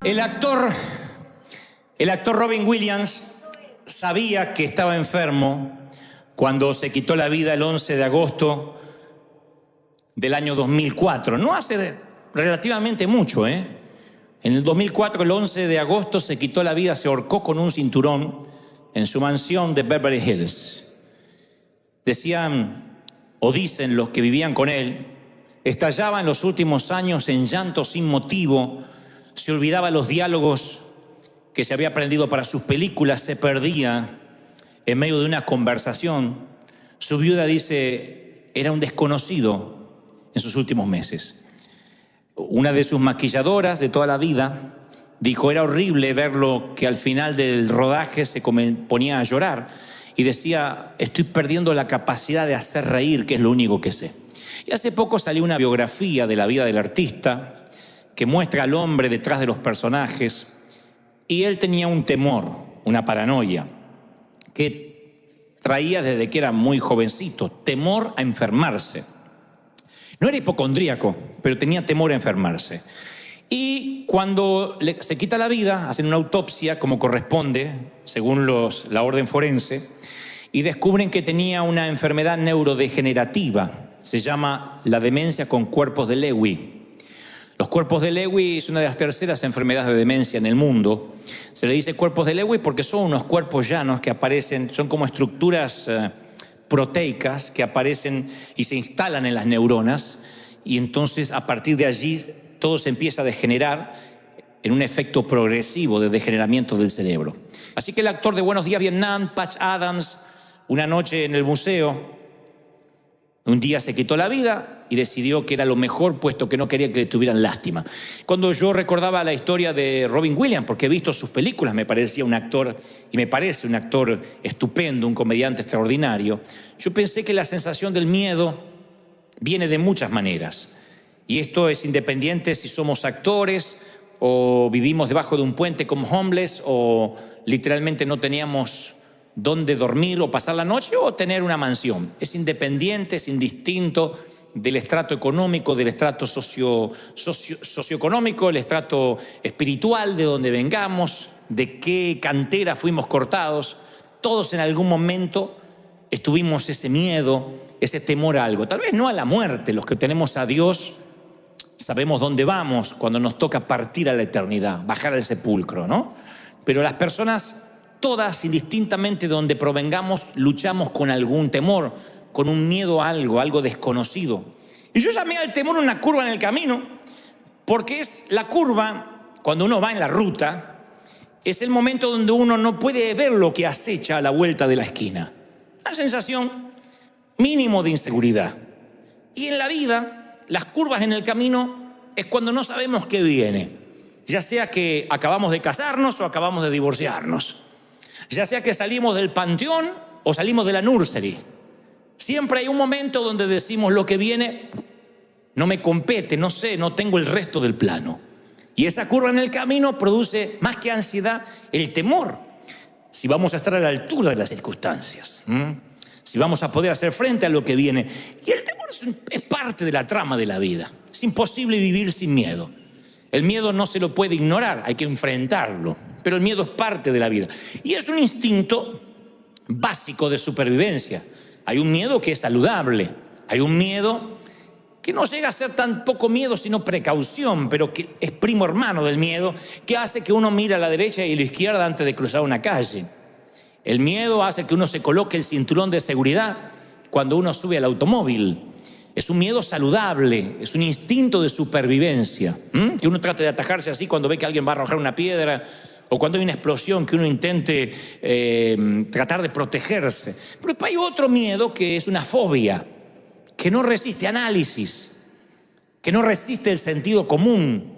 El actor, el actor Robin Williams sabía que estaba enfermo cuando se quitó la vida el 11 de agosto del año 2004. No hace relativamente mucho, ¿eh? En el 2004, el 11 de agosto, se quitó la vida, se ahorcó con un cinturón en su mansión de Beverly Hills. Decían, o dicen los que vivían con él, estallaba en los últimos años en llanto sin motivo, se olvidaba los diálogos que se había aprendido para sus películas, se perdía en medio de una conversación. Su viuda dice, era un desconocido en sus últimos meses. Una de sus maquilladoras de toda la vida dijo, era horrible verlo, que al final del rodaje se ponía a llorar y decía, estoy perdiendo la capacidad de hacer reír, que es lo único que sé. Y hace poco salió una biografía de la vida del artista que muestra al hombre detrás de los personajes, y él tenía un temor, una paranoia, que traía desde que era muy jovencito, temor a enfermarse. No era hipocondríaco, pero tenía temor a enfermarse. Y cuando se quita la vida, hacen una autopsia como corresponde, según la orden forense, y descubren que tenía una enfermedad neurodegenerativa. Se llama la demencia con cuerpos de Lewy. Los cuerpos de Lewy es una de las terceras enfermedades de demencia en el mundo. Se le dice cuerpos de Lewy porque son unos cuerpos llanos que aparecen, son como estructuras proteicas que aparecen y se instalan en las neuronas, y entonces a partir de allí todo se empieza a degenerar en un efecto progresivo de degeneramiento del cerebro. Así que el actor de Buenos Días Vietnam, Patch Adams, una noche en el museo, un día se quitó la vida y decidió que era lo mejor, puesto que no quería que le tuvieran lástima. Cuando yo recordaba la historia de Robin Williams, porque he visto sus películas, me parecía un actor, y me parece un actor estupendo, un comediante extraordinario, yo pensé que la sensación del miedo viene de muchas maneras. Y esto es independiente si somos actores o vivimos debajo de un puente como homeless, o literalmente no teníamos dónde dormir o pasar la noche, o tener una mansión. Es independiente, es indistinto del estrato económico, del estrato socioeconómico, el estrato espiritual, de donde vengamos, de qué cantera fuimos cortados. Todos en algún momento tuvimos ese miedo, ese temor a algo. Tal vez no a la muerte. Los que tenemos a Dios sabemos dónde vamos cuando nos toca partir a la eternidad, bajar al sepulcro, ¿no? Pero las personas, todas, indistintamente de donde provengamos, luchamos con algún temor, con un miedo a algo desconocido. Y yo llamé al temor una curva en el camino, porque es la curva, cuando uno va en la ruta, es el momento donde uno no puede ver lo que acecha a la vuelta de la esquina. Una sensación mínimo de inseguridad. Y en la vida, las curvas en el camino es cuando no sabemos qué viene. Ya sea que acabamos de casarnos o acabamos de divorciarnos. Ya sea que salimos del panteón o salimos de la nursery. Siempre hay un momento donde decimos, lo que viene no me compete, no sé, no tengo el resto del plano. Y esa curva en el camino produce, más que ansiedad, el temor. Si vamos a estar a la altura de las circunstancias, si vamos a poder hacer frente a lo que viene. Y el temor es parte de la trama de la vida. Es imposible vivir sin miedo. El miedo no se lo puede ignorar, hay que enfrentarlo. Pero el miedo es parte de la vida. Y es un instinto básico de supervivencia. Hay un miedo que es saludable. Hay un miedo que no llega a ser tan poco miedo, sino precaución, pero que es primo hermano del miedo, que hace que uno mire a la derecha y a la izquierda antes de cruzar una calle. El miedo hace que uno se coloque el cinturón de seguridad cuando uno sube al automóvil. Es un miedo saludable, es un instinto de supervivencia. Que uno trate de atajarse así cuando ve que alguien va a arrojar una piedra, o cuando hay una explosión, que uno intente tratar de protegerse. Pero hay otro miedo que es una fobia, que no resiste análisis, que no resiste el sentido común.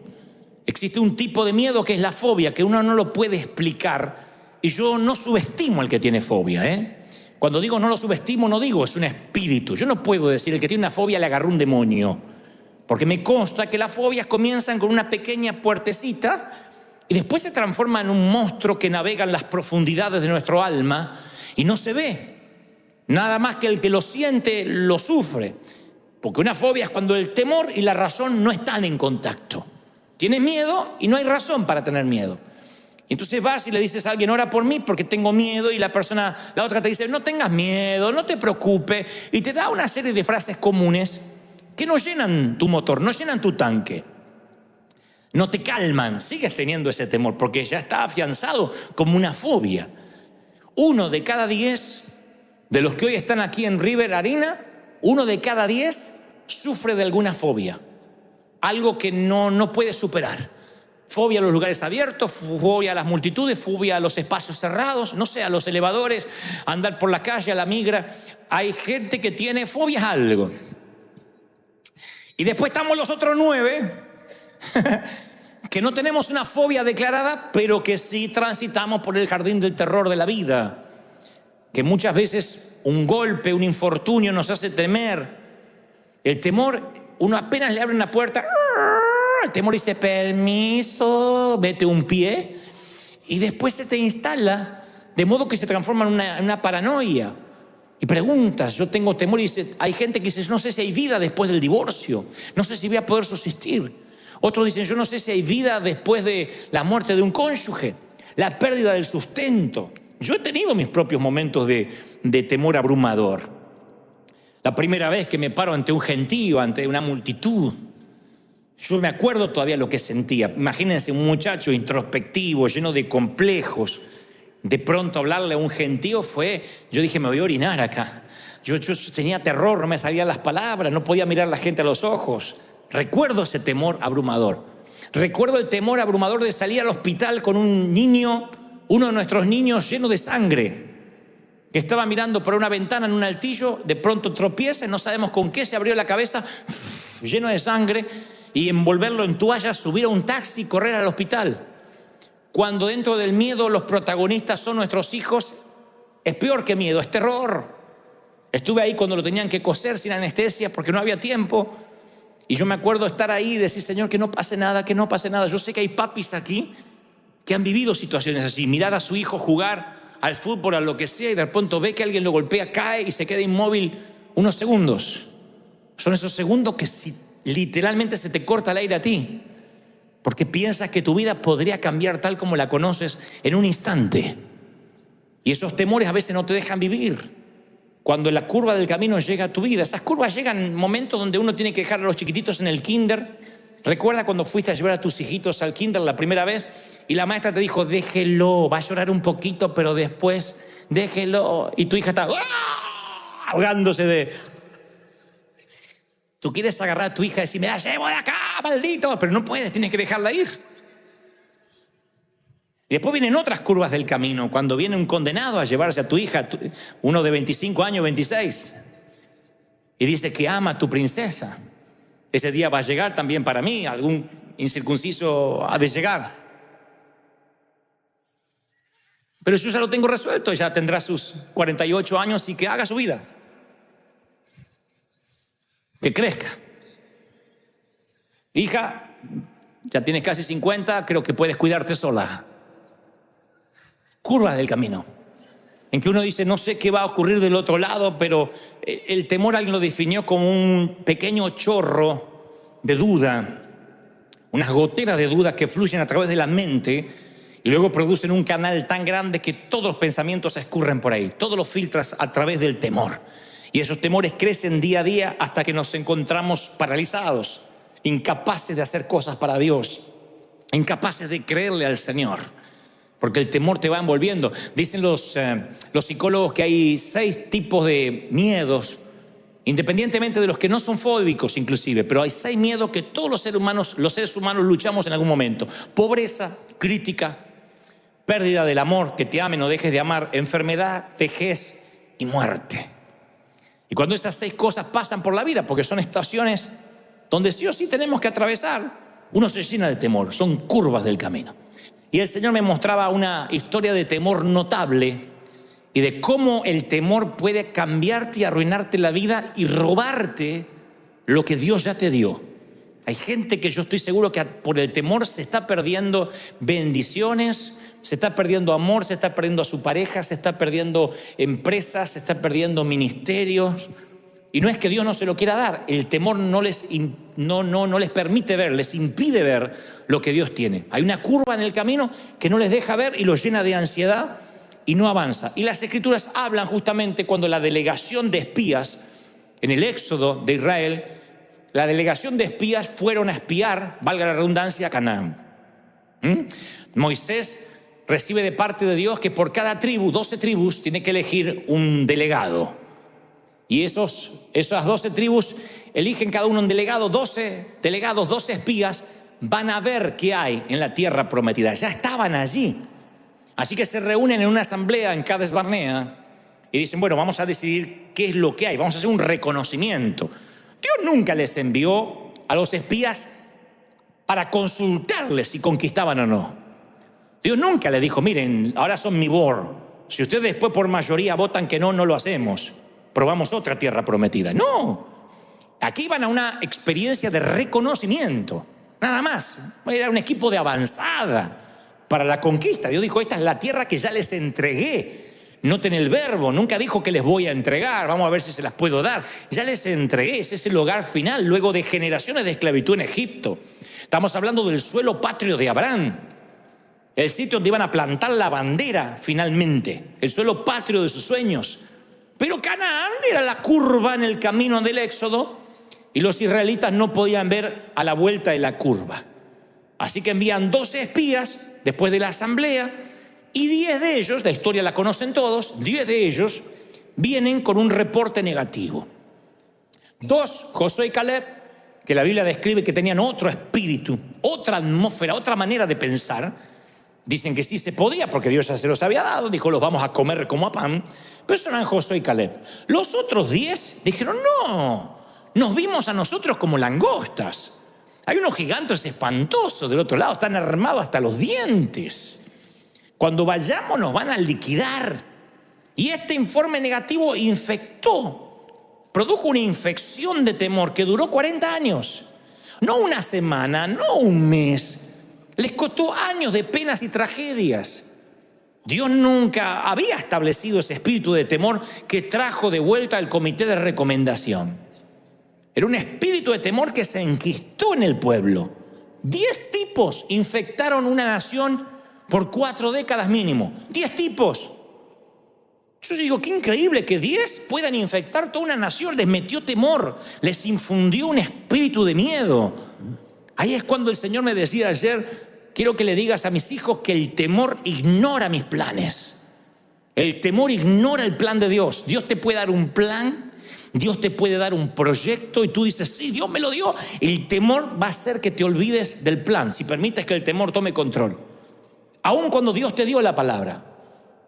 Existe un tipo de miedo que es la fobia, que uno no lo puede explicar. Y yo no subestimo al que tiene fobia, Cuando digo no lo subestimo, no digo es un espíritu. Yo no puedo decir el que tiene una fobia le agarró un demonio, porque me consta que las fobias comienzan con una pequeña puertecita y después se transforma en un monstruo que navega en las profundidades de nuestro alma y no se ve. Nada más que el que lo siente lo sufre. Porque una fobia es cuando el temor y la razón no están en contacto. Tienes miedo y no hay razón para tener miedo. Entonces vas y le dices a alguien, ora por mí porque tengo miedo, y la otra te dice, no tengas miedo, no te preocupes, y te da una serie de frases comunes que no llenan tu motor, no llenan tu tanque, no te calman. Sigues teniendo ese temor porque ya está afianzado como una fobia. 1 de cada 10 de los que hoy están aquí en River Arena, 1 de cada 10 sufre de alguna fobia, algo que no puede superar. Fobia a los lugares abiertos, fobia a las multitudes, fobia a los espacios cerrados, no sé, a los elevadores, a andar por la calle, a la migra. Hay gente que tiene fobias a algo. Y después estamos los otros 9 que no tenemos una fobia declarada, pero que sí transitamos por el jardín del terror de la vida. Que muchas veces un golpe, un infortunio nos hace temer. El temor, uno apenas le abre una puerta, el temor dice, permiso, mete un pie, y después se te instala, de modo que se transforma en una paranoia. Y preguntas, yo tengo temor, y hay gente que dice, no sé si hay vida después del divorcio, no sé si voy a poder subsistir. Otros dicen, yo no sé si hay vida después de la muerte de un cónyuge, la pérdida del sustento. Yo he tenido mis propios momentos de temor abrumador. La primera vez que me paro ante un gentío, ante una multitud, yo me acuerdo todavía lo que sentía. Imagínense un muchacho introspectivo, lleno de complejos. De pronto hablarle a un gentío yo dije, me voy a orinar acá. Yo tenía terror, no me salían las palabras, no podía mirar a la gente a los ojos. Recuerdo ese temor abrumador. Recuerdo el temor abrumador de salir al hospital con un niño, uno de nuestros niños lleno de sangre, que estaba mirando por una ventana en un altillo, de pronto tropieza, no sabemos con qué, se abrió la cabeza, lleno de sangre, y envolverlo en toallas, subir a un taxi y correr al hospital. Cuando dentro del miedo los protagonistas son nuestros hijos, es peor que miedo, es terror. Estuve ahí cuando lo tenían que coser sin anestesia porque no había tiempo, y yo me acuerdo estar ahí y decir, Señor, que no pase nada, que no pase nada. Yo sé que hay papis aquí que han vivido situaciones así, mirar a su hijo jugar al fútbol, a lo que sea, y de pronto ve que alguien lo golpea, cae y se queda inmóvil unos segundos. Son esos segundos que literalmente se te corta el aire a ti, porque piensas que tu vida podría cambiar tal como la conoces en un instante. Y esos temores a veces no te dejan vivir. Cuando la curva del camino llega a tu vida, esas curvas llegan en momentos donde uno tiene que dejar a los chiquititos en el kinder. Recuerda cuando fuiste a llevar a tus hijitos al kinder la primera vez y la maestra te dijo, déjelo, va a llorar un poquito, pero después déjelo. Y tu hija está ahogándose de... Tú quieres agarrar a tu hija y decir, me la llevo de acá, maldito, pero no puedes, tienes que dejarla ir. Y después vienen otras curvas del camino, cuando viene un condenado a llevarse a tu hija, uno de 25 años, 26, y dice que ama a tu princesa. Ese día va a llegar también para mí, algún incircunciso ha de llegar. Pero yo ya lo tengo resuelto, ya tendrá sus 48 años y que haga su vida. Que crezca. Hija, ya tienes casi 50, creo que puedes cuidarte sola. Curvas del camino, en que uno dice, no sé qué va a ocurrir del otro lado, pero el temor alguien lo definió como un pequeño chorro de duda, unas goteras de duda que fluyen a través de la mente y luego producen un canal tan grande que todos los pensamientos escurren por ahí, todos los filtras a través del temor. Y esos temores crecen día a día hasta que nos encontramos paralizados, incapaces de hacer cosas para Dios, incapaces de creerle al Señor, porque el temor te va envolviendo. Dicen los psicólogos que hay 6 tipos de miedos, independientemente de los que no son fóbicos inclusive, pero hay 6 miedos que todos los seres humanos luchamos en algún momento. Pobreza, crítica, pérdida del amor, que te amen o dejes de amar, enfermedad, vejez y muerte. Y cuando esas 6 cosas pasan por la vida, porque son estaciones donde sí o sí tenemos que atravesar, uno se llena de temor, son curvas del camino. Y el Señor me mostraba una historia de temor notable y de cómo el temor puede cambiarte y arruinarte la vida y robarte lo que Dios ya te dio. Hay gente que yo estoy seguro que por el temor se está perdiendo bendiciones, se está perdiendo amor, se está perdiendo a su pareja, se está perdiendo empresas, se está perdiendo ministerios, Y no es que Dios no se lo quiera dar, el temor no les permite ver, les impide ver lo que Dios tiene. Hay una curva en el camino que no les deja ver y los llena de ansiedad y no avanza. Y las Escrituras hablan justamente cuando la delegación de espías, en el éxodo de Israel, la delegación de espías fueron a espiar, valga la redundancia, a Canaán. Moisés recibe de parte de Dios que por cada tribu, 12 tribus, tiene que elegir un delegado. Y esas 12 tribus eligen cada uno un delegado, 12 delegados, 12 espías, van a ver qué hay en la tierra prometida. Ya estaban allí. Así que se reúnen en una asamblea en Cades Barnea y dicen, bueno, vamos a decidir qué es lo que hay, vamos a hacer un reconocimiento. Dios nunca les envió a los espías para consultarles si conquistaban o no. Dios nunca les dijo, miren, ahora son mi board. Si ustedes después por mayoría votan que no, no lo hacemos. Probamos otra tierra prometida. No, aquí iban a una experiencia de reconocimiento, nada más. Era un equipo de avanzada para la conquista. Dios dijo, esta es la tierra que ya les entregué. Noten el verbo, nunca dijo que les voy a entregar, vamos a ver si se las puedo dar. Ya les entregué, ese es el hogar final, luego de generaciones de esclavitud en Egipto. Estamos hablando del suelo patrio de Abraham, el sitio donde iban a plantar la bandera finalmente, el suelo patrio de sus sueños. Pero Canaán era la curva en el camino del Éxodo y los israelitas no podían ver a la vuelta de la curva. Así que envían 12 espías después de la asamblea y 10 de ellos, la historia la conocen todos, 10 de ellos vienen con un reporte negativo. 2, Josué y Caleb, que la Biblia describe que tenían otro espíritu, otra atmósfera, otra manera de pensar. Dicen que sí se podía porque Dios ya se los había dado, dijo los vamos a comer como a pan, pero eso eran Josué y Caleb. Los otros 10 dijeron no, nos vimos a nosotros como langostas. Hay unos gigantes espantosos del otro lado, están armados hasta los dientes. Cuando vayamos nos van a liquidar. Y este informe negativo produjo una infección de temor que duró 40 años. No una semana, no un mes. Les costó años de penas y tragedias. Dios nunca había establecido ese espíritu de temor que trajo de vuelta el comité de recomendación. Era un espíritu de temor que se enquistó en el pueblo. 10 tipos infectaron una nación por 4 décadas mínimo. 10 tipos. Yo digo, qué increíble que 10 puedan infectar toda una nación. Les metió temor, les infundió un espíritu de miedo. Ahí es cuando el Señor me decía ayer, quiero que le digas a mis hijos que el temor ignora mis planes. El temor ignora el plan de Dios. Dios te puede dar un plan, Dios te puede dar un proyecto y tú dices, sí, Dios me lo dio. El temor va a hacer que te olvides del plan, si permites que el temor tome control. Aun cuando Dios te dio la palabra,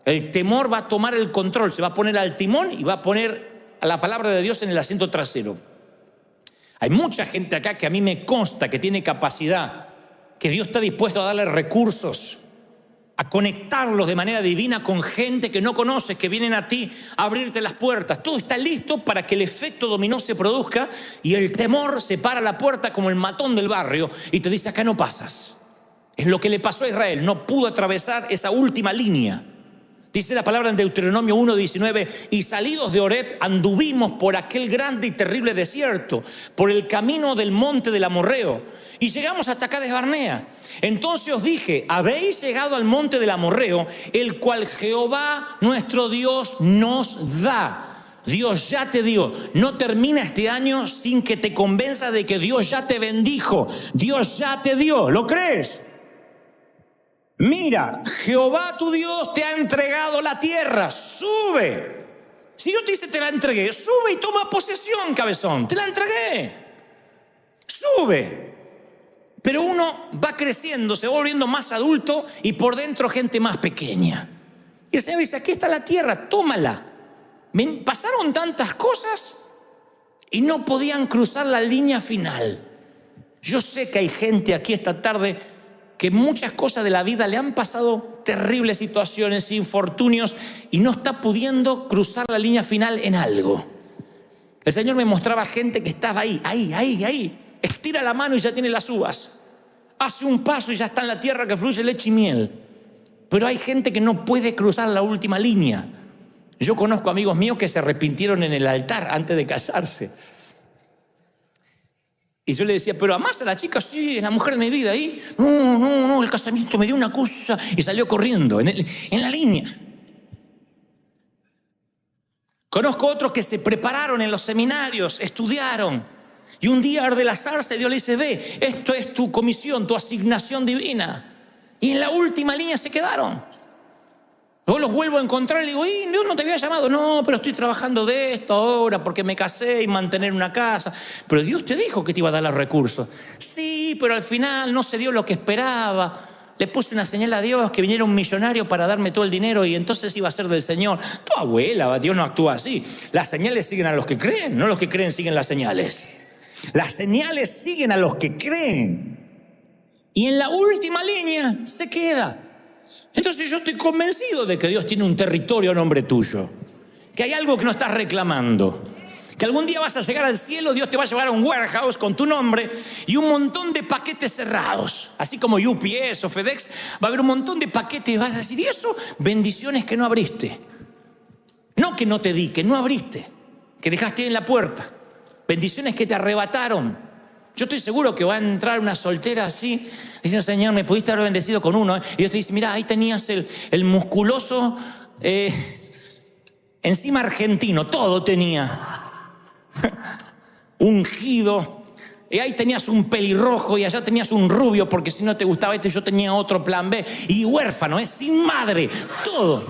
el temor va a tomar el control, se va a poner al timón y va a poner a la palabra de Dios en el asiento trasero. Hay mucha gente acá que a mí me consta que tiene capacidad, que Dios está dispuesto a darle recursos, a conectarlos de manera divina con gente que no conoces, que vienen a ti a abrirte las puertas. Todo está listo para que el efecto dominó se produzca y el temor se para la puerta como el matón del barrio y te dice, acá no pasas. Es lo que le pasó a Israel, no pudo atravesar esa última línea. Dice la palabra en Deuteronomio 1:19, y salidos de Horeb anduvimos por aquel grande y terrible desierto, por el camino del monte del Amorreo, y llegamos hasta Cades Barnea. Entonces os dije, habéis llegado al monte del Amorreo, el cual Jehová nuestro Dios nos da. Dios ya te dio. No termina este año sin que te convenza de que Dios ya te bendijo. Dios ya te dio. ¿Lo crees? Mira, Jehová tu Dios te ha entregado la tierra, sube. Si yo te dice te la entregué, sube y toma posesión, cabezón, te la entregué. Sube. Pero uno va creciendo, se va volviendo más adulto y por dentro gente más pequeña. Y el Señor dice, aquí está la tierra, tómala. Pasaron tantas cosas y no podían cruzar la línea final. Yo sé que hay gente aquí esta tarde que muchas cosas de la vida le han pasado terribles situaciones, infortunios, y no está pudiendo cruzar la línea final en algo. El Señor me mostraba gente que estaba ahí. Estira la mano y ya tiene las uvas. Hace un paso y ya está en la tierra que fluye leche y miel. Pero hay gente que no puede cruzar la última línea. Yo conozco amigos míos que se arrepintieron en el altar antes de casarse. Y yo le decía, ¿pero amás a la chica? Sí, es la mujer de mi vida. ¿Y? No, el casamiento me dio una cosa. Y salió corriendo en la línea. Conozco otros que se prepararon en los seminarios, estudiaron. Y un día arde la zarza y Dios le dice, ve, esto es tu comisión, tu asignación divina. Y en la última línea se quedaron. Luego los vuelvo a encontrar y le digo, Dios no te había llamado. No, pero estoy trabajando de esto ahora porque me casé y mantener una casa. Pero Dios te dijo que te iba a dar los recursos. Sí, pero al final no se dio lo que esperaba. Le puse una señal a Dios que viniera un millonario para darme todo el dinero y entonces iba a ser del Señor. Tu abuela, Dios no actúa así. Las señales siguen a los que creen, no los que creen siguen las señales. Las señales siguen a los que creen. Y en la última línea se queda. Entonces yo estoy convencido de que Dios tiene un territorio a nombre tuyo. Que hay algo que no estás reclamando. Que algún día vas a llegar al cielo, Dios te va a llevar a un warehouse con tu nombre y un montón de paquetes cerrados. Así como UPS o FedEx, va a haber un montón de paquetes y vas a decir, ¿y eso? Bendiciones que no abriste. No que no te di, que no abriste, que dejaste en la puerta. Bendiciones que te arrebataron. Yo estoy seguro que va a entrar una soltera así, diciendo, Señor, me pudiste haber bendecido con uno. Y Dios te dice, mira, ahí tenías el musculoso, encima argentino, todo tenía. Ungido. Y ahí tenías un pelirrojo y allá tenías un rubio, porque si no te gustaba este, yo tenía otro plan B. Y huérfano, sin madre, todo.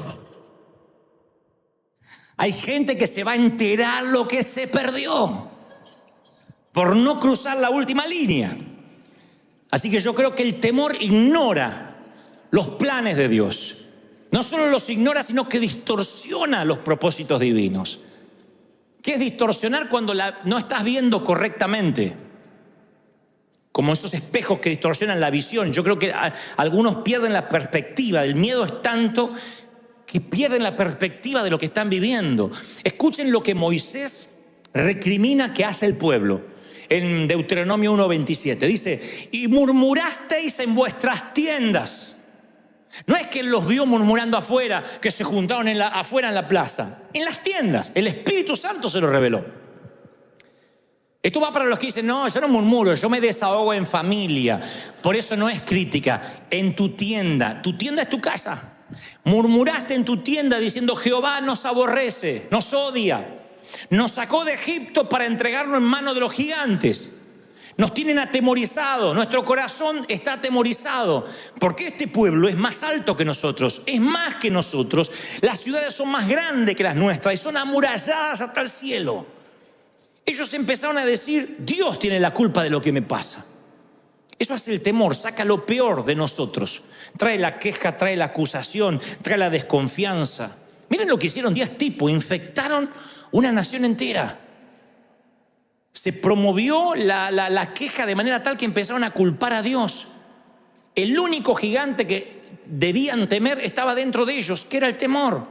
Hay gente que se va a enterar lo que se perdió por no cruzar la última línea. Así que yo creo que el temor ignora los planes de Dios. No solo los ignora, sino que distorsiona los propósitos divinos. ¿Qué es distorsionar cuando no estás viendo correctamente? Como esos espejos que distorsionan la visión. Yo creo que algunos pierden la perspectiva. El miedo es tanto que pierden la perspectiva de lo que están viviendo. Escuchen lo que Moisés recrimina que hace el pueblo. En Deuteronomio 1:27 dice, y murmurasteis en vuestras tiendas. No es que él los vio murmurando afuera, que se juntaron afuera en la plaza. En las tiendas, el Espíritu Santo se lo reveló. Esto va para los que dicen, no, yo no murmuro, yo me desahogo en familia. Por eso no es crítica. En tu tienda es tu casa. Murmuraste en tu tienda diciendo, Jehová nos aborrece, nos odia. Nos sacó de Egipto para entregarnos en manos de los gigantes. Nos tienen atemorizados, nuestro corazón está atemorizado, porque este pueblo es más alto que nosotros, es más que nosotros. Las ciudades son más grandes que las nuestras y son amuralladas hasta el cielo. Ellos empezaron a decir, Dios tiene la culpa de lo que me pasa. Eso hace el temor, saca lo peor de nosotros. Trae la queja, trae la acusación, trae la desconfianza. Miren lo que hicieron 10 tipos, infectaron una nación entera. Se promovió la queja de manera tal que empezaron a culpar a Dios. El único gigante que debían temer estaba dentro de ellos, que era el temor.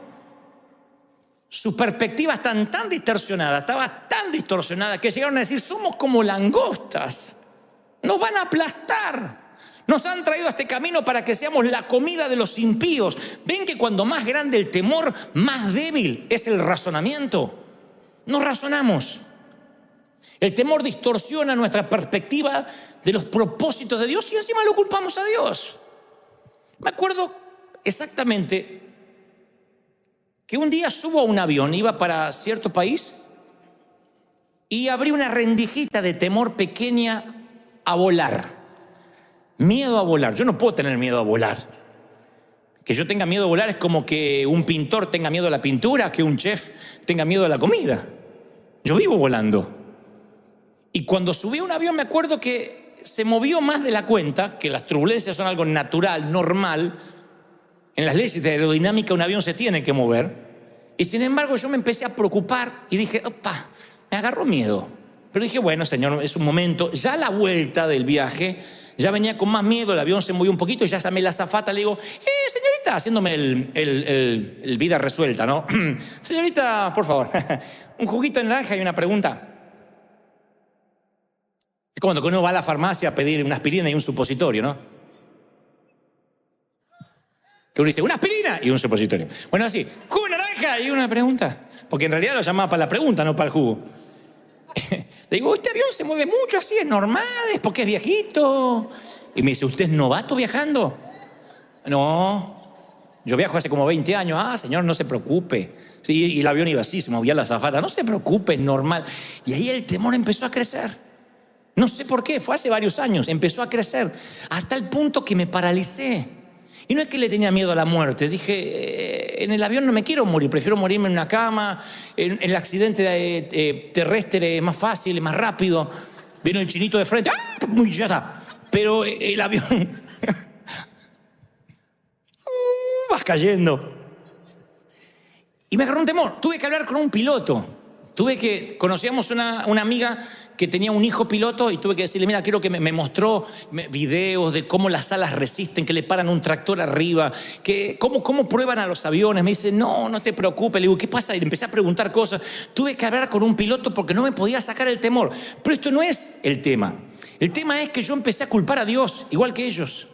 Su perspectiva estaba tan distorsionada que llegaron a decir, somos como langostas, nos van a aplastar. Nos han traído a este camino para que seamos la comida de los impíos. ¿Ven que cuando más grande el temor, más débil es el razonamiento? No razonamos. El temor distorsiona nuestra perspectiva de los propósitos de Dios y encima lo culpamos a Dios. Me acuerdo exactamente que un día subo a un avión, iba para cierto país y abrí una rendijita de temor pequeña a volar. Miedo a volar. Yo no puedo tener miedo a volar. Que yo tenga miedo a volar es como que un pintor tenga miedo a la pintura, que un chef tenga miedo a la comida. Yo vivo volando. Y cuando subí a un avión me acuerdo que se movió más de la cuenta, que las turbulencias son algo natural, normal. En las leyes de aerodinámica un avión se tiene que mover. Y sin embargo yo me empecé a preocupar y dije, opa, me agarró miedo. Pero dije, bueno, Señor, es un momento. Ya a la vuelta del viaje, ya venía con más miedo, el avión se movió un poquito y ya llamé a la azafata, le digo, señorita, haciéndome el vida resuelta, ¿no? Señorita, por favor, un juguito de naranja y una pregunta. Es como cuando uno va a la farmacia a pedir una aspirina y un supositorio, ¿no? Que uno dice, una aspirina y un supositorio. Bueno, así, jugo de naranja deja ahí una pregunta. Porque en realidad lo llamaba para la pregunta, no para el jugo. Le digo, este avión se mueve mucho así, es normal, es porque es viejito. Y me dice, ¿usted es novato viajando? No, yo viajo hace como 20 años. Ah, señor, no se preocupe. Sí, y el avión iba así, se movía la azafata. No se preocupe, es normal. Y ahí el temor empezó a crecer. No sé por qué, fue hace varios años, empezó a crecer. Hasta el punto que me paralicé. Y no es que le tenía miedo a la muerte. Dije, en el avión no me quiero morir, prefiero morirme en una cama. En el accidente terrestre es más fácil, es más rápido. Viene el chinito de frente, ¡ah! Uy, ya está. Pero el avión vas cayendo. Y me agarró un temor. Tuve que hablar con un piloto. Conocíamos una amiga que tenía un hijo piloto y tuve que decirle, mira, quiero que me mostró videos de cómo las alas resisten, que le paran un tractor arriba, cómo prueban a los aviones. Me dice, no te preocupes. Le digo, ¿qué pasa? Y le empecé a preguntar cosas. Tuve que hablar con un piloto porque no me podía sacar el temor. Pero esto no es el tema. El tema es que yo empecé a culpar a Dios, igual que ellos.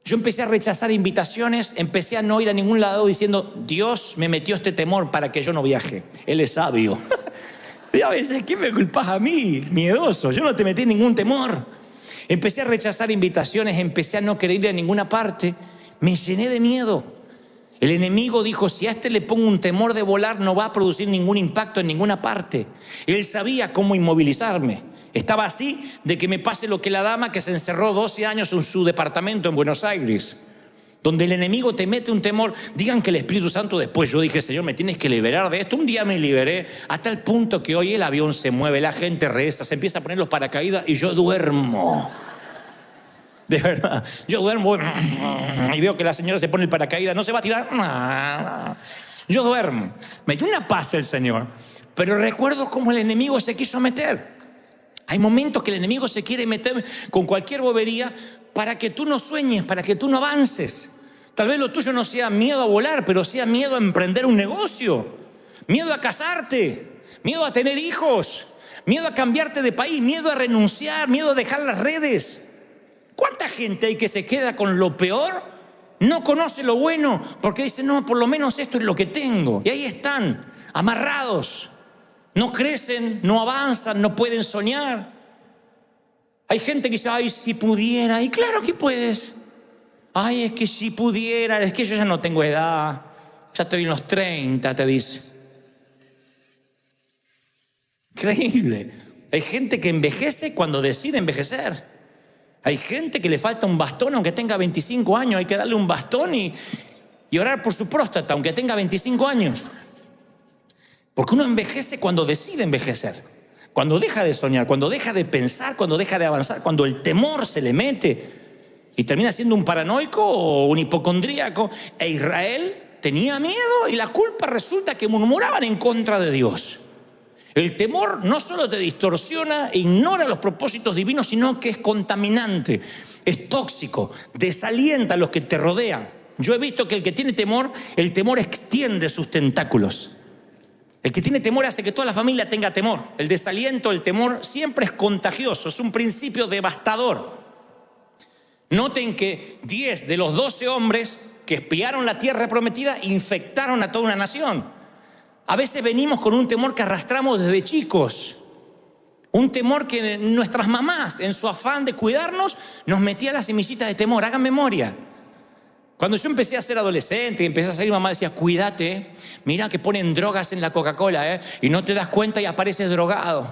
Yo empecé a rechazar invitaciones, empecé a no ir a ningún lado diciendo, Dios me metió este temor para que yo no viaje. Él es sabio. Y a veces, ¿qué me culpas a mí? Miedoso, yo no te metí ningún temor. Empecé a rechazar invitaciones, empecé a no querer ir a ninguna parte. Me llené de miedo. El enemigo dijo, si a este le pongo un temor de volar, no va a producir ningún impacto en ninguna parte. Él sabía cómo inmovilizarme. Estaba así de que me pase lo que la dama que se encerró 12 años en su departamento en Buenos Aires, donde el enemigo te mete un temor. Digan que el Espíritu Santo después, yo dije, Señor, me tienes que liberar de esto. Un día me liberé hasta el punto que hoy el avión se mueve, la gente reza, se empieza a poner los paracaídas y yo duermo. De verdad, yo duermo y veo que la señora se pone el paracaídas, no se va a tirar. Yo duermo. Me dio una paz el Señor, pero recuerdo cómo el enemigo se quiso meter. Hay momentos que el enemigo se quiere meter con cualquier bobería para que tú no sueñes, para que tú no avances. Tal vez lo tuyo no sea miedo a volar, pero sea miedo a emprender un negocio, miedo a casarte, miedo a tener hijos, miedo a cambiarte de país, miedo a renunciar, miedo a dejar las redes. ¿Cuánta gente hay que se queda con lo peor? No conoce lo bueno porque dice, no, por lo menos esto es lo que tengo. Y ahí están, amarrados. No crecen, no avanzan, no pueden soñar. Hay gente que dice, ay, si pudiera. Y claro que puedes. Ay, es que si pudiera, es que yo ya no tengo edad. Ya estoy en los 30, te dice. Increíble. Hay gente que envejece cuando decide envejecer. Hay gente que le falta un bastón aunque tenga 25 años. Hay que darle un bastón y orar por su próstata aunque tenga 25 años. Porque uno envejece cuando decide envejecer, cuando deja de soñar, cuando deja de pensar, cuando deja de avanzar, cuando el temor se le mete y termina siendo un paranoico o un hipocondríaco. E Israel tenía miedo y la culpa resulta que murmuraban en contra de Dios. El temor no solo te distorsiona e ignora los propósitos divinos, sino que es contaminante, es tóxico, desalienta a los que te rodean. Yo he visto que el que tiene temor, el temor extiende sus tentáculos. El que tiene temor hace que toda la familia tenga temor. El desaliento, el temor siempre es contagioso, es un principio devastador. Noten que 10 de los 12 hombres que espiaron la tierra prometida infectaron a toda una nación. A veces venimos con un temor que arrastramos desde chicos. Un temor que nuestras mamás, en su afán de cuidarnos, nos metían las semillitas de temor. Hagan memoria. Cuando yo empecé a ser adolescente y empecé a salir, mamá decía, cuídate, mira que ponen drogas en la Coca-Cola, y no te das cuenta y apareces drogado.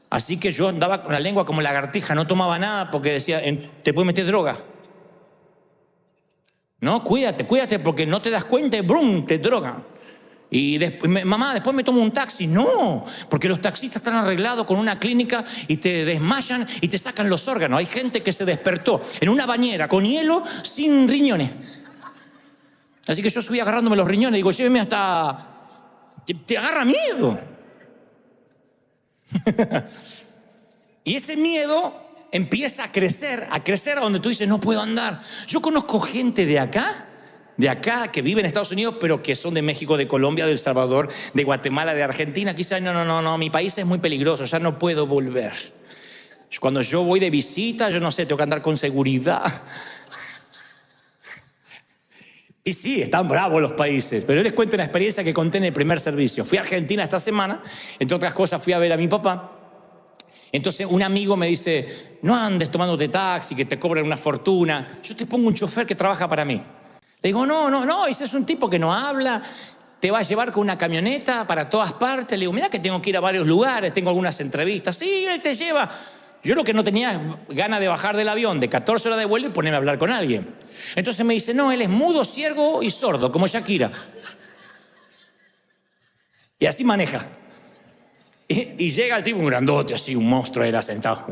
Así que yo andaba con la lengua como lagartija, no tomaba nada porque decía, te puede meter droga. No, cuídate porque no te das cuenta y brum, te drogan. Y después, mamá, después me tomo un taxi. No, porque los taxistas están arreglados con una clínica y te desmayan y te sacan los órganos. Hay gente que se despertó en una bañera con hielo sin riñones. Así que yo subí agarrándome los riñones y digo, lléveme hasta... Te agarra miedo. Y ese miedo empieza a crecer a donde tú dices, no puedo andar. Yo conozco gente de acá que vive en Estados Unidos, pero que son de México, de Colombia, de El Salvador, de Guatemala, de Argentina. Quizás no, mi país es muy peligroso, ya no puedo volver. Cuando yo voy de visita, yo no sé, tengo que andar con seguridad. Y sí, están bravos los países, pero yo les cuento una experiencia que conté en el primer servicio. Fui a Argentina esta semana, entre otras cosas fui a ver a mi papá. Entonces un amigo me dice, no andes tomándote taxi, que te cobran una fortuna. Yo te pongo un chofer que trabaja para mí. Le digo, no, ese es un tipo que no habla, te va a llevar con una camioneta para todas partes. Le digo, mira que tengo que ir a varios lugares, tengo algunas entrevistas. Sí, él te lleva. Yo lo que no tenía es ganas de bajar del avión de 14 horas de vuelo y ponerme a hablar con alguien. Entonces me dice, no, él es mudo, ciego y sordo, como Shakira. Y así maneja. Y llega el tipo, un grandote, así, un monstruo, era sentado.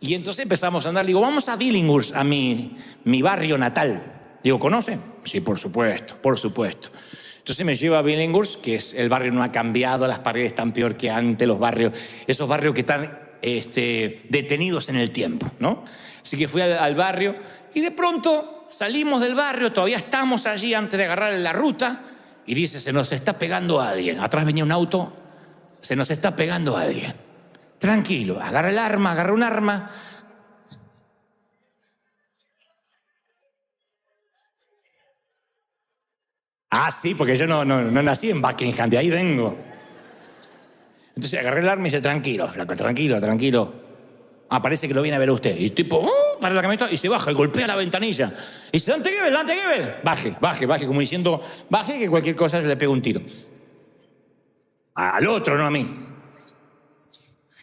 Y entonces empezamos a andar. Le digo, vamos a Billinghurst, a mi barrio natal. Digo, ¿conoce? Sí, por supuesto. Entonces me lleva a Billinghurst, que es el barrio no ha cambiado, las paredes están peor que antes, los barrios, esos barrios que están detenidos en el tiempo, ¿no? Así que fui al barrio y de pronto salimos del barrio, todavía estamos allí antes de agarrar la ruta y dice, se nos está pegando alguien. Atrás venía un auto, se nos está pegando alguien. Tranquilo, agarra un arma. Ah, sí, porque yo no nací en Buckingham, de ahí vengo. Entonces agarré el arma y dice, tranquilo, flaco, tranquilo. Ah, parece que lo viene a ver a usted. Y el tipo, para la camioneta y se baja y golpea la ventanilla. Y dice, Dante Gebel. Baje, como diciendo, baje que cualquier cosa yo le pego un tiro. Al otro, no a mí.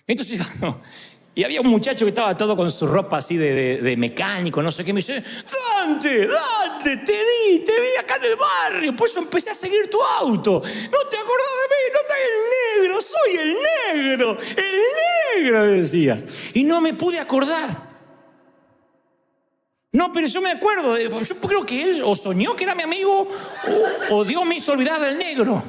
Entonces, no. Y había un muchacho que estaba todo con su ropa así de mecánico, no sé qué, me dice, Dante, te vi acá en el barrio, por eso empecé a seguir tu auto. No te acordás de mí, no estás el negro, soy el negro, decía. Y no me pude acordar. No, pero yo me acuerdo, yo creo que él o soñó que era mi amigo o Dios me hizo olvidar del negro.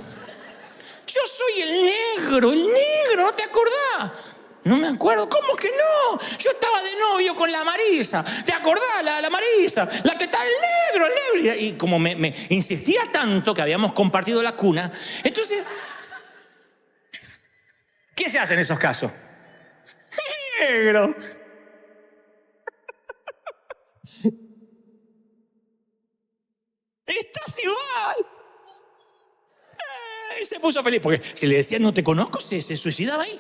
Yo soy el negro, ¿no te acordás? No me acuerdo, ¿cómo que no? Yo estaba de novio con la Marisa. ¿Te acordás? La Marisa, la que está el negro. Y como me insistía tanto que habíamos compartido la cuna, entonces, ¿qué se hace en esos casos? Negro. Estás igual. Y se puso feliz, porque si le decían no te conozco, se suicidaba ahí.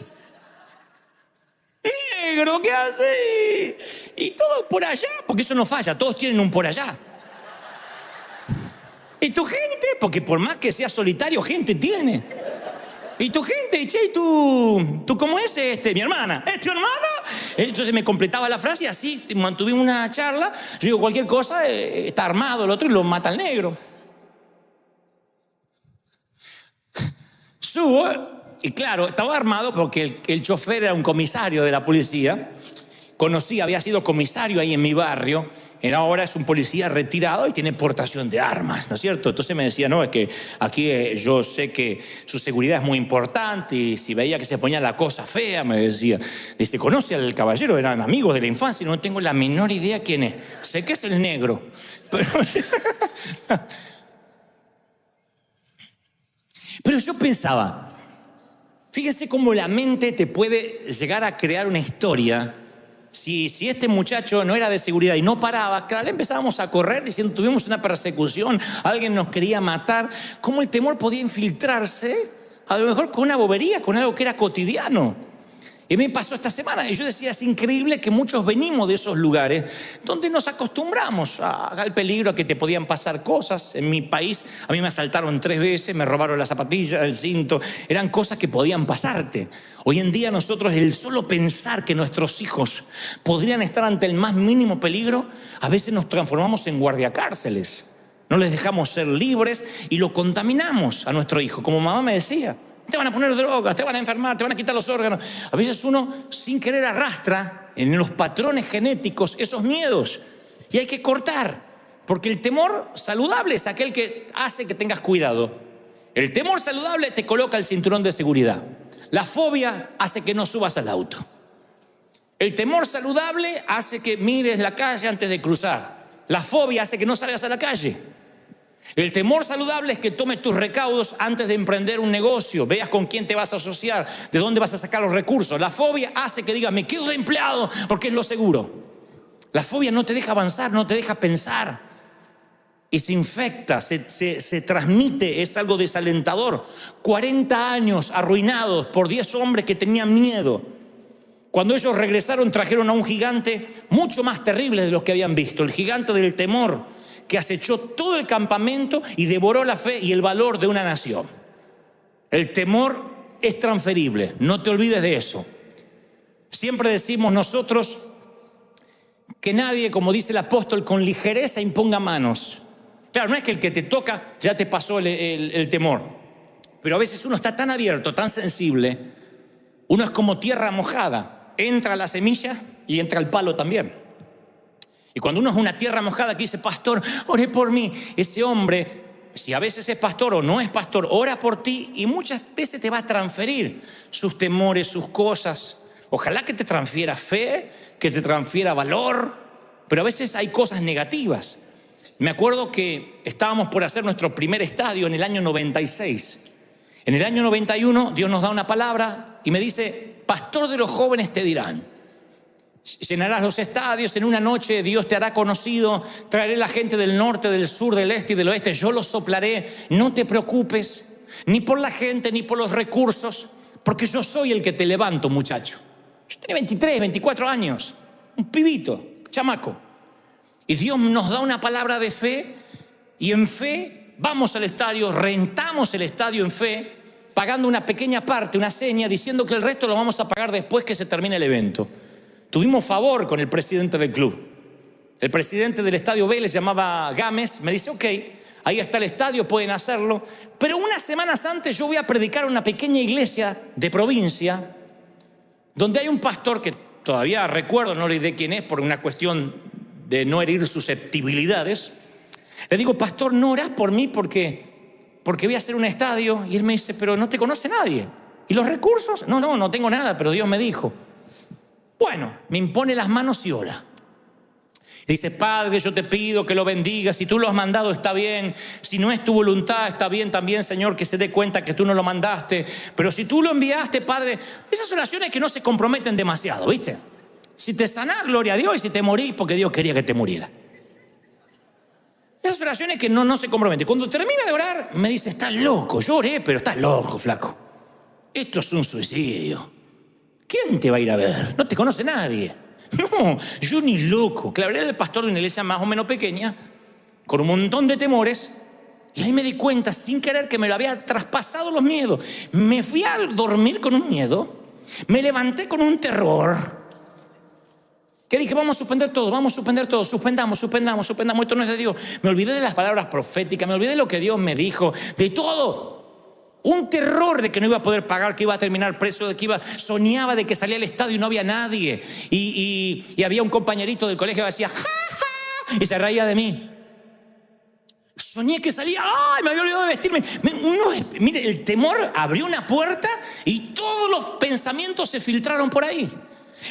Negro, ¿qué hace? Y todo por allá, porque eso no falla, todos tienen un por allá. ¿Y tu gente? Porque por más que sea solitario, gente tiene. ¿Y tu gente? Che, ¿y tú cómo es mi hermana? ¿Es tu hermana? Entonces me completaba la frase y así mantuvimos una charla. Yo digo, cualquier cosa, está armado el otro y lo mata el negro. Subo. Y claro, estaba armado porque el chofer era un comisario de la policía. Había sido comisario ahí en mi barrio. Ahora es un policía retirado y tiene portación de armas, ¿no es cierto? Entonces me decía, no, es que aquí yo sé que su seguridad es muy importante y si veía que se ponía la cosa fea, me decía. Dice, ¿conoce al caballero? Eran amigos de la infancia y no tengo la menor idea quién es. Sé que es el negro. Pero yo pensaba, fíjense cómo la mente te puede llegar a crear una historia. Si este muchacho no era de seguridad y no paraba, claro, empezábamos a correr diciendo tuvimos una persecución, alguien nos quería matar. ¿Cómo el temor podía infiltrarse? A lo mejor con una bobería, con algo que era cotidiano. Y me pasó esta semana y yo decía, es increíble que muchos venimos de esos lugares donde nos acostumbramos al peligro, a que te podían pasar cosas. En mi país a mí me asaltaron 3 veces, me robaron la zapatilla, el cinto, eran cosas que podían pasarte. Hoy en día nosotros, el solo pensar que nuestros hijos podrían estar ante el más mínimo peligro, a veces nos transformamos en guardiacárceles. No les dejamos ser libres y lo contaminamos a nuestro hijo, como mamá me decía. Te van a poner drogas, te van a enfermar, te van a quitar los órganos. A veces uno sin querer arrastra en los patrones genéticos esos miedos. Y hay que cortar, porque el temor saludable es aquel que hace que tengas cuidado. El temor saludable te coloca el cinturón de seguridad. La fobia hace que no subas al auto. El temor saludable hace que mires la calle antes de cruzar. La fobia hace que no salgas a la calle. El temor saludable es que tomes tus recaudos antes de emprender un negocio, veas con quién te vas a asociar, de dónde vas a sacar los recursos. La fobia hace que digas, me quedo de empleado porque es lo seguro. La fobia no te deja avanzar, no te deja pensar. y se infecta, se transmite, es algo desalentador. 40 años arruinados por 10 hombres que tenían miedo. Cuando ellos regresaron, trajeron a un gigante mucho más terrible de los que habían visto, el gigante del temor, que acechó todo el campamento y devoró la fe y el valor de una nación. El temor es transferible, no te olvides de eso. Siempre decimos nosotros que nadie, como dice el apóstol, con ligereza imponga manos. Claro, no es que el que te toca ya te pasó el temor, pero a veces uno está tan abierto, tan sensible, uno es como tierra mojada, entra la semilla y entra el palo también. Y cuando uno es una tierra mojada que dice, pastor, ore por mí, ese hombre, si a veces es pastor o no es pastor, ora por ti y muchas veces te va a transferir sus temores, sus cosas. Ojalá que te transfiera fe, que te transfiera valor, pero a veces hay cosas negativas. Me acuerdo que estábamos por hacer nuestro primer estadio en el año 96. En el año 91 Dios nos da una palabra y me dice, pastor de los jóvenes te dirán. Llenarás los estadios, en una noche Dios te hará conocido, traeré la gente del norte, del sur, del este y del oeste, yo los soplaré, no te preocupes, ni por la gente, ni por los recursos, porque yo soy el que te levanto, muchacho. Yo tenía 23, 24 años, un pibito, chamaco. Y Dios nos da una palabra de fe y en fe vamos al estadio, rentamos el estadio en fe, pagando una pequeña parte, una seña, diciendo que el resto lo vamos a pagar después que se termine el evento. Tuvimos favor con el presidente del club. El presidente del estadio Vélez, llamaba Gámez, me dice, ok, ahí está el estadio, pueden hacerlo. Pero unas semanas antes yo voy a predicar en una pequeña iglesia de provincia, donde hay un pastor que todavía recuerdo, no le diré quién es por una cuestión de no herir susceptibilidades. Le digo, pastor, ¿no orás por mí porque voy a hacer un estadio? Y él me dice, pero no te conoce nadie. ¿Y los recursos? No tengo nada, pero Dios me dijo. Bueno, me impone las manos y ora. Y dice, Padre, yo te pido que lo bendigas. Si tú lo has mandado, está bien. Si no es tu voluntad, está bien también, Señor, que se dé cuenta que tú no lo mandaste. Pero si tú lo enviaste, Padre, esas oraciones que no se comprometen demasiado, ¿viste? Si te sanás, gloria a Dios, y si te morís, porque Dios quería que te muriera. Esas oraciones que no se comprometen. Cuando termina de orar, me dice, estás loco. Yo oré, pero estás loco, flaco. Esto es un suicidio. ¿Quién te va a ir a ver? No te conoce nadie. No, yo ni loco. Claro, era el pastor de una iglesia más o menos pequeña, con un montón de temores. Y ahí me di cuenta, sin querer, que me lo había traspasado los miedos. Me fui a dormir con un miedo. Me levanté con un terror. Que dije, vamos a suspender todo, suspendamos, esto no es de Dios. Me olvidé de las palabras proféticas, me olvidé de lo que Dios me dijo, de todo. Un terror de que no iba a poder pagar, que iba a terminar preso, de que soñaba de que salía al estadio y no había nadie. Y había un compañerito del colegio que decía, ¡ja, ja! Y se reía de mí. Soñé que salía, ¡ay! Me había olvidado de vestirme. Mire, el temor abrió una puerta y todos los pensamientos se filtraron por ahí.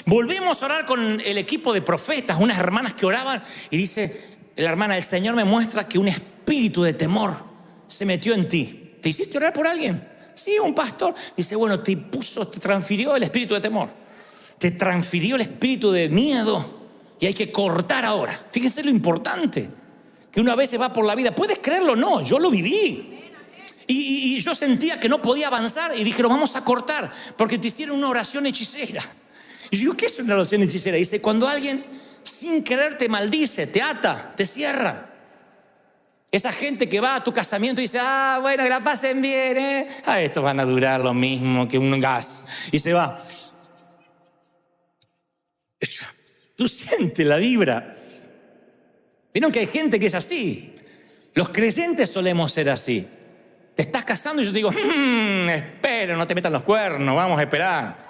Volvimos a orar con el equipo de profetas, unas hermanas que oraban, y dice la hermana, el Señor me muestra que un espíritu de temor se metió en ti. ¿Te hiciste orar por alguien? Sí, un pastor. Dice, bueno, te transfirió el espíritu de temor, te transfirió el espíritu de miedo y hay que cortar ahora. Fíjense lo importante, que una vez se va por la vida. ¿Puedes creerlo? No, yo lo viví. Y yo sentía que no podía avanzar y dije, lo vamos a cortar porque te hicieron una oración hechicera. Y yo, ¿qué es una oración hechicera? Dice, cuando alguien sin querer te maldice, te ata, te cierra. Esa gente que va a tu casamiento y dice, bueno, que la pasen bien, ¿eh? Estos van a durar lo mismo que un gas. Y se va. Tú sientes la vibra. Vieron que hay gente que es así. Los creyentes solemos ser así. Te estás casando y yo te digo, espera, no te metan los cuernos, vamos a esperar.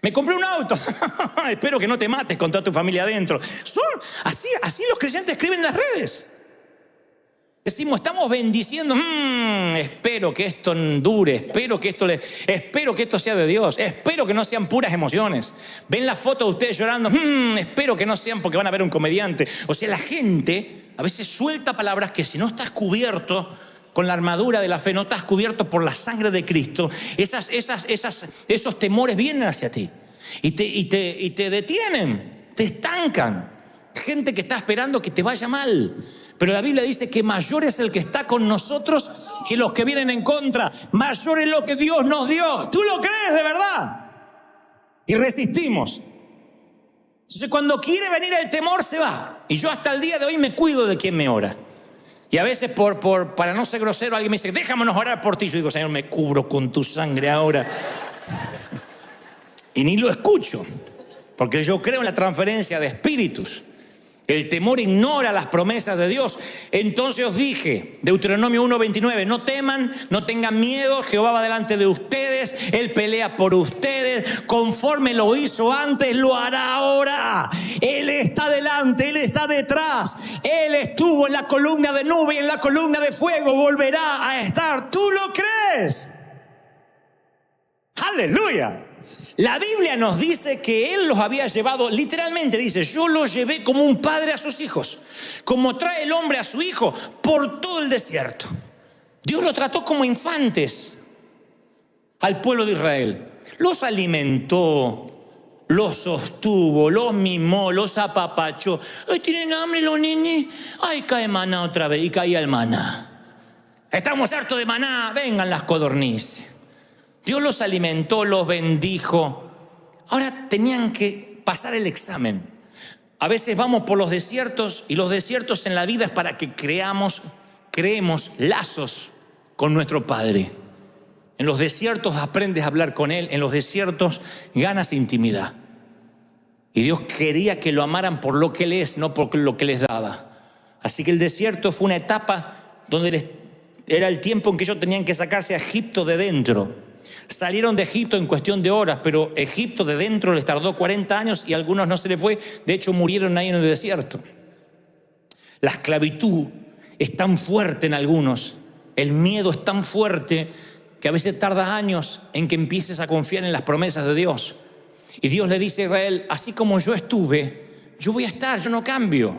Me compré un auto. Espero que no te mates con toda tu familia adentro. Son así los creyentes escriben en las redes. Decimos, estamos bendiciendo, espero que esto dure, espero que esto sea de Dios, espero que no sean puras emociones. Ven la foto de ustedes llorando, espero que no sean porque van a ver un comediante. O sea, la gente a veces suelta palabras que si no estás cubierto con la armadura de la fe, no estás cubierto por la sangre de Cristo, esos temores vienen hacia ti y te detienen, te estancan. Gente que está esperando que te vaya mal. Pero la Biblia dice que mayor es el que está con nosotros que los que vienen en contra. Mayor es lo que Dios nos dio. ¿Tú lo crees de verdad? Y resistimos. Entonces cuando quiere venir el temor se va. Y yo hasta el día de hoy me cuido de quien me ora. Y a veces para no ser grosero alguien me dice, déjamonos orar por ti. Yo digo, Señor, me cubro con tu sangre ahora. Y ni lo escucho. Porque yo creo en la transferencia de espíritus. El temor ignora las promesas de Dios. Entonces os dije, Deuteronomio 1:29, no teman, no tengan miedo, Jehová va delante de ustedes, Él pelea por ustedes, conforme lo hizo antes, lo hará ahora. Él está delante, Él está detrás, Él estuvo en la columna de nube y en la columna de fuego, volverá a estar. ¿Tú lo crees? ¡Aleluya! La Biblia nos dice que Él los había llevado, literalmente dice, yo los llevé como un padre a sus hijos, como trae el hombre a su hijo por todo el desierto. Dios los trató como infantes al pueblo de Israel. Los alimentó, los sostuvo, los mimó, los apapachó. Ay, ¿tienen hambre los nenes? Ay, cae maná otra vez. Y caía el maná. Estamos hartos de maná, vengan las codornices. Dios los alimentó, los bendijo. Ahora tenían que pasar el examen. A veces vamos por los desiertos y los desiertos en la vida es para que creemos lazos con nuestro Padre. En los desiertos aprendes a hablar con Él, en los desiertos ganas intimidad. Y Dios quería que lo amaran por lo que Él es, no por lo que les daba. Así que el desierto fue una etapa donde era el tiempo en que ellos tenían que sacarse a Egipto de dentro. Salieron de Egipto en cuestión de horas, pero Egipto de dentro les tardó 40 años y a algunos no se les fue. De hecho, murieron ahí en el desierto. La esclavitud es tan fuerte en algunos, el miedo es tan fuerte que a veces tarda años en que empieces a confiar en las promesas de Dios. Y Dios le dice a Israel, así como yo estuve, yo voy a estar, yo no cambio.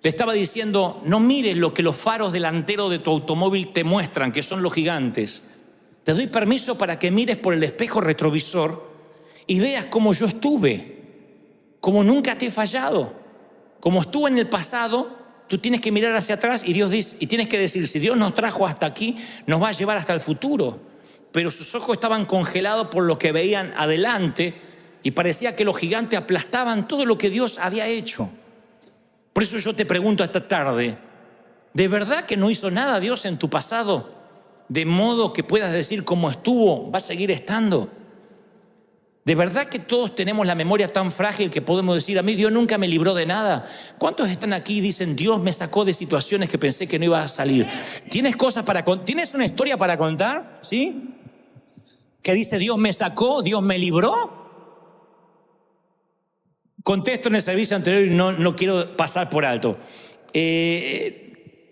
Le estaba diciendo, no mires lo que los faros delanteros de tu automóvil te muestran, que son los gigantes. Te doy permiso para que mires por el espejo retrovisor y veas cómo yo estuve, cómo nunca te he fallado, como estuve en el pasado. Tú tienes que mirar hacia atrás y Dios dice, y tienes que decir, si Dios nos trajo hasta aquí, nos va a llevar hasta el futuro. Pero sus ojos estaban congelados por lo que veían adelante y parecía que los gigantes aplastaban todo lo que Dios había hecho. Por eso yo te pregunto esta tarde, ¿de verdad que no hizo nada Dios en tu pasado? De modo que puedas decir cómo estuvo, va a seguir estando. ¿De verdad que todos tenemos la memoria tan frágil que podemos decir, a mí Dios nunca me libró de nada? ¿Cuántos están aquí y dicen, Dios me sacó de situaciones que pensé que no iba a salir? ¿Tienes ¿Tienes una historia para contar? ¿Sí? Que dice, Dios me sacó, Dios me libró. Contesto en el servicio anterior y no quiero pasar por alto.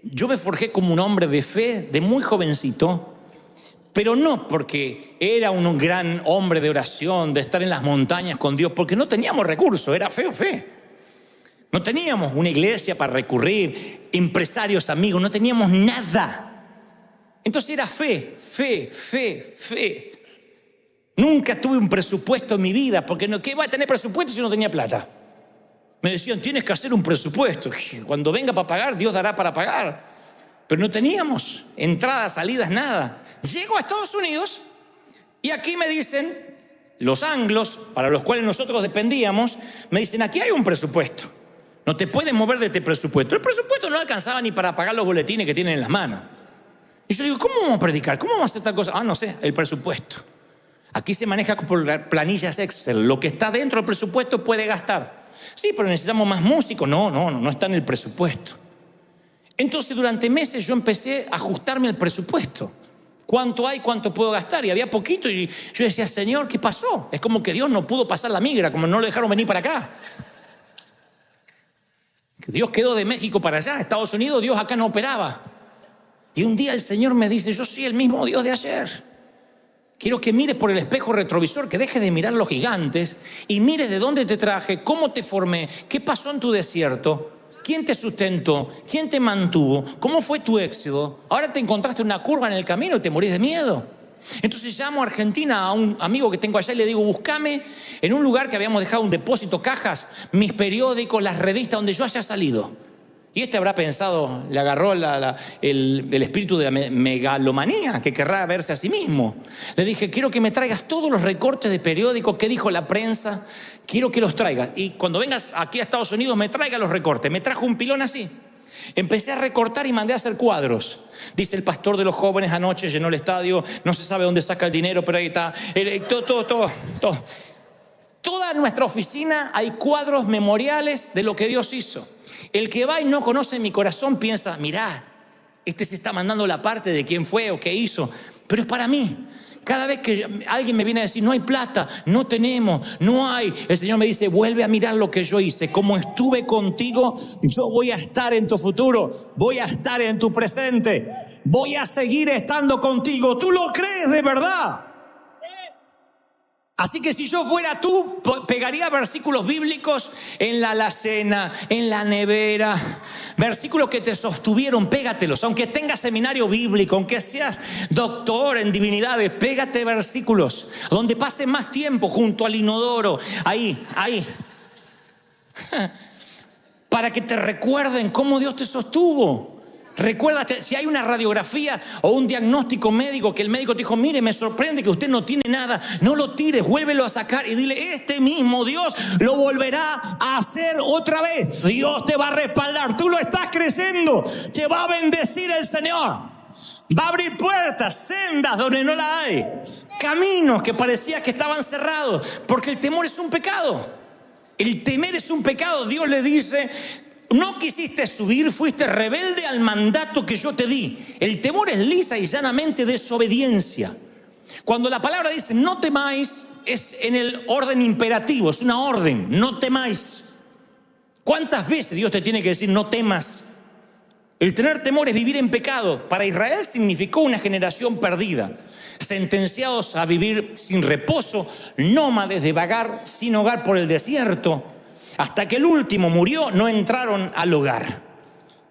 Yo me forjé como un hombre de fe de muy jovencito, pero no porque era un gran hombre de oración, de estar en las montañas con Dios, porque no teníamos recursos, era fe. No teníamos una iglesia para recurrir, empresarios, amigos, no teníamos nada. Entonces era fe. Nunca tuve un presupuesto en mi vida, porque ¿qué iba a tener presupuesto si no tenía plata? Me decían, tienes que hacer un presupuesto. Cuando venga para pagar, Dios dará para pagar. Pero no teníamos entradas, salidas, nada. Llego a Estados Unidos y aquí me dicen, los anglos, para los cuales nosotros dependíamos, me dicen, aquí hay un presupuesto. No te puedes mover de este presupuesto. El presupuesto no alcanzaba ni para pagar los boletines que tienen en las manos. Y yo digo, ¿cómo vamos a predicar? ¿Cómo vamos a hacer esta cosa? No sé, el presupuesto. Aquí se maneja por planillas Excel. Lo que está dentro del presupuesto puede gastar. Sí, pero necesitamos más músicos. No está en el presupuesto. Entonces durante meses yo empecé a ajustarme al presupuesto. ¿Cuánto hay? ¿Cuánto puedo gastar? Y había poquito y yo decía, Señor, ¿qué pasó? Es como que Dios no pudo pasar la migra, como no lo dejaron venir para acá. Dios quedó de México para allá, Estados Unidos, Dios acá no operaba. Y un día el Señor me dice, yo soy el mismo Dios de ayer. Quiero que mires por el espejo retrovisor, que dejes de mirar los gigantes y mires de dónde te traje, cómo te formé, qué pasó en tu desierto, quién te sustentó, quién te mantuvo, cómo fue tu éxodo. Ahora te encontraste una curva en el camino y te morís de miedo. Entonces llamo a Argentina a un amigo que tengo allá y le digo, búscame en un lugar que habíamos dejado un depósito, cajas, mis periódicos, las revistas donde yo haya salido. Y este habrá pensado, le agarró el espíritu de la megalomanía, que querrá verse a sí mismo. Le dije, quiero que me traigas todos los recortes de periódicos que dijo la prensa, quiero que los traigas. Y cuando vengas aquí a Estados Unidos me traiga los recortes. Me trajo un pilón así. Empecé a recortar y mandé a hacer cuadros. Dice el pastor de los jóvenes anoche llenó el estadio, no se sabe dónde saca el dinero, pero ahí está. Todo. Toda nuestra oficina hay cuadros memoriales de lo que Dios hizo. El que va y no conoce mi corazón piensa, mirá, este se está mandando la parte de quién fue o qué hizo. Pero es para mí. Cada vez que alguien me viene a decir, no hay plata, no tenemos, no hay, el Señor me dice, vuelve a mirar lo que yo hice. Como estuve contigo, yo voy a estar en tu futuro, voy a estar en tu presente, voy a seguir estando contigo. ¿Tú lo crees de verdad? Así que si yo fuera tú, pegaría versículos bíblicos en la alacena, en la nevera, versículos que te sostuvieron, pégatelos. Aunque tengas seminario bíblico, aunque seas doctor en divinidades, pégate versículos donde pases más tiempo junto al inodoro, ahí, para que te recuerden cómo Dios te sostuvo. Recuérdate, si hay una radiografía o un diagnóstico médico que el médico te dijo, mire, me sorprende que usted no tiene nada, no lo tires, vuélvelo a sacar y dile, este mismo Dios lo volverá a hacer otra vez. Dios te va a respaldar, tú lo estás creciendo, te va a bendecir el Señor. Va a abrir puertas, sendas donde no la hay, caminos que parecía que estaban cerrados, porque el temor es un pecado. El temer es un pecado. Dios le dice, no quisiste subir, fuiste rebelde al mandato que yo te di. El temor es lisa y llanamente desobediencia. Cuando la palabra dice no temáis, es en el orden imperativo, es una orden, no temáis. ¿Cuántas veces Dios te tiene que decir no temas? El tener temor es vivir en pecado. Para Israel significó una generación perdida, sentenciados a vivir sin reposo, nómades de vagar sin hogar por el desierto. Hasta que el último murió, no entraron al hogar.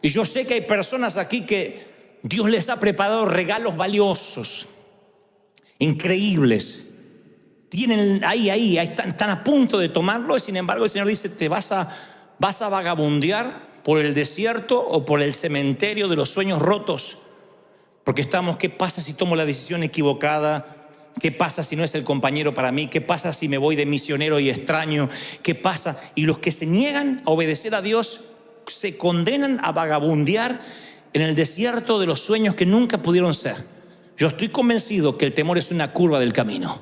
Y yo sé que hay personas aquí que Dios les ha preparado regalos valiosos, increíbles. Tienen ahí están a punto de tomarlo y sin embargo el Señor dice, te vas a vagabundear por el desierto o por el cementerio de los sueños rotos. Porque estamos, ¿qué pasa si tomo la decisión equivocada? ¿Qué pasa si no es el compañero para mí? ¿Qué pasa si me voy de misionero y extraño? ¿Qué pasa? Y los que se niegan a obedecer a Dios se condenan a vagabundear en el desierto de los sueños que nunca pudieron ser. Yo estoy convencido que el temor es una curva del camino,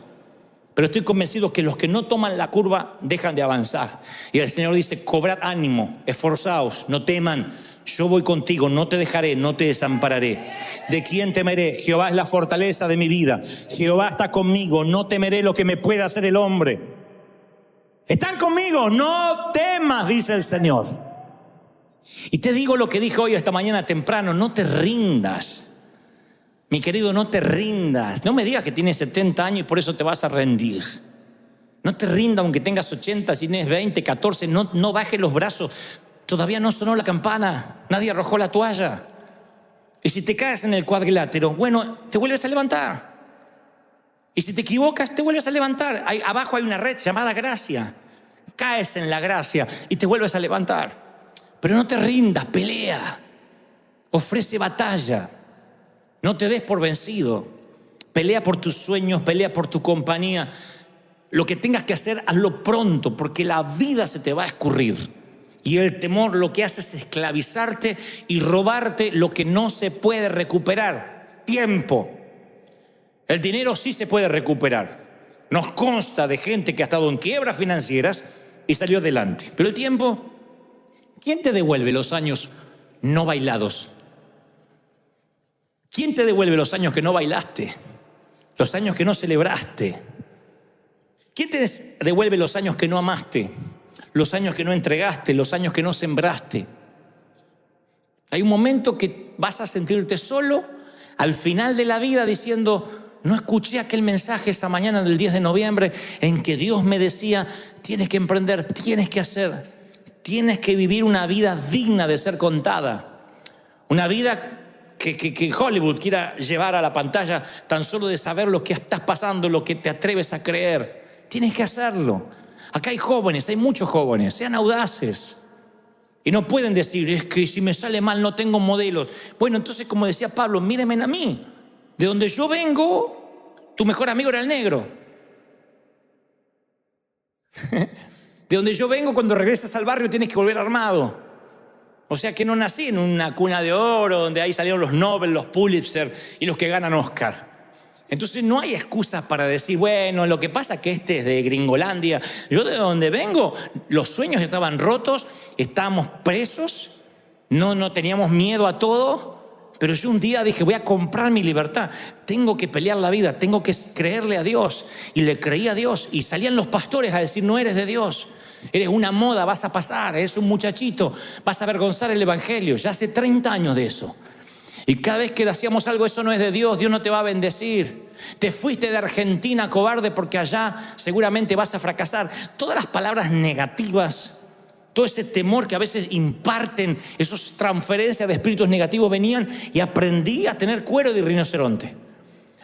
pero estoy convencido que los que no toman la curva dejan de avanzar. Y el Señor dice, cobrad ánimo, esforzaos, no teman. Yo voy contigo, no te dejaré, no te desampararé. ¿De quién temeré? Jehová es la fortaleza de mi vida. Jehová está conmigo, no temeré lo que me pueda hacer el hombre. ¿Están conmigo? No temas, dice el Señor. Y te digo lo que dije hoy esta mañana temprano, no te rindas. Mi querido, no te rindas. No me digas que tienes 70 años y por eso te vas a rendir. No te rindas aunque tengas 80, si tienes 20, 14, no bajes los brazos. Todavía no sonó la campana, nadie arrojó la toalla. Y si te caes en el cuadrilátero, bueno, te vuelves a levantar. Y si te equivocas, te vuelves a levantar. Abajo hay una red llamada gracia. Caes en la gracia y te vuelves a levantar. Pero no te rindas, pelea. Ofrece batalla. No te des por vencido. Pelea por tus sueños, pelea por tu compañía. Lo que tengas que hacer, hazlo pronto, porque la vida se te va a escurrir. Y el temor lo que hace es esclavizarte y robarte lo que no se puede recuperar. Tiempo. El dinero sí se puede recuperar. Nos consta de gente que ha estado en quiebras financieras y salió adelante. Pero el tiempo, ¿quién te devuelve los años no bailados? ¿Quién te devuelve los años que no bailaste? Los años que no celebraste. ¿Quién te devuelve los años que no amaste? Los años que no entregaste, los años que no sembraste. Hay un momento que vas a sentirte solo al final de la vida diciendo, no escuché aquel mensaje esa mañana del 10 de noviembre en que Dios me decía, tienes que emprender, tienes que hacer, tienes que vivir una vida digna de ser contada. Una vida que Hollywood quiera llevar a la pantalla tan solo de saber lo que estás pasando, lo que te atreves a creer. Tienes que hacerlo. Acá hay jóvenes, hay muchos jóvenes, sean audaces. Y no pueden decir, es que si me sale mal no tengo modelos. Bueno, entonces como decía Pablo, mírenme a mí. De donde yo vengo, tu mejor amigo era el negro. De donde yo vengo, cuando regresas al barrio tienes que volver armado. O sea que no nací en una cuna de oro donde ahí salieron los Nobel, los Pulitzer y los que ganan Oscar. Entonces no hay excusas para decir, bueno, lo que pasa es que este es de Gringolandia. Yo de donde vengo, los sueños estaban rotos, estábamos presos, no teníamos miedo a todo, pero yo un día dije, voy a comprar mi libertad, tengo que pelear la vida, tengo que creerle a Dios. Y le creí a Dios y salían los pastores a decir, no eres de Dios, eres una moda, vas a pasar, eres un muchachito, vas a avergonzar el evangelio. Ya hace 30 años de eso. Y cada vez que hacíamos algo, eso no es de Dios, Dios no te va a bendecir. Te fuiste de Argentina, cobarde, porque allá seguramente vas a fracasar. Todas las palabras negativas, todo ese temor que a veces imparten, esas transferencias de espíritus negativos venían, y aprendí a tener cuero de rinoceronte,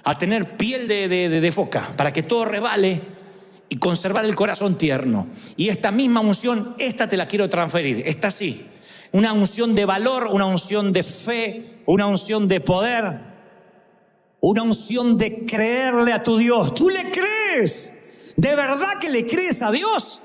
a tener piel de foca, para que todo resbale y conservar el corazón tierno. Y esta misma unción, esta te la quiero transferir, esta sí. Una unción de valor, una unción de fe, una unción de poder, una unción de creerle a tu Dios. ¿Tú le crees? ¿De verdad que le crees a Dios?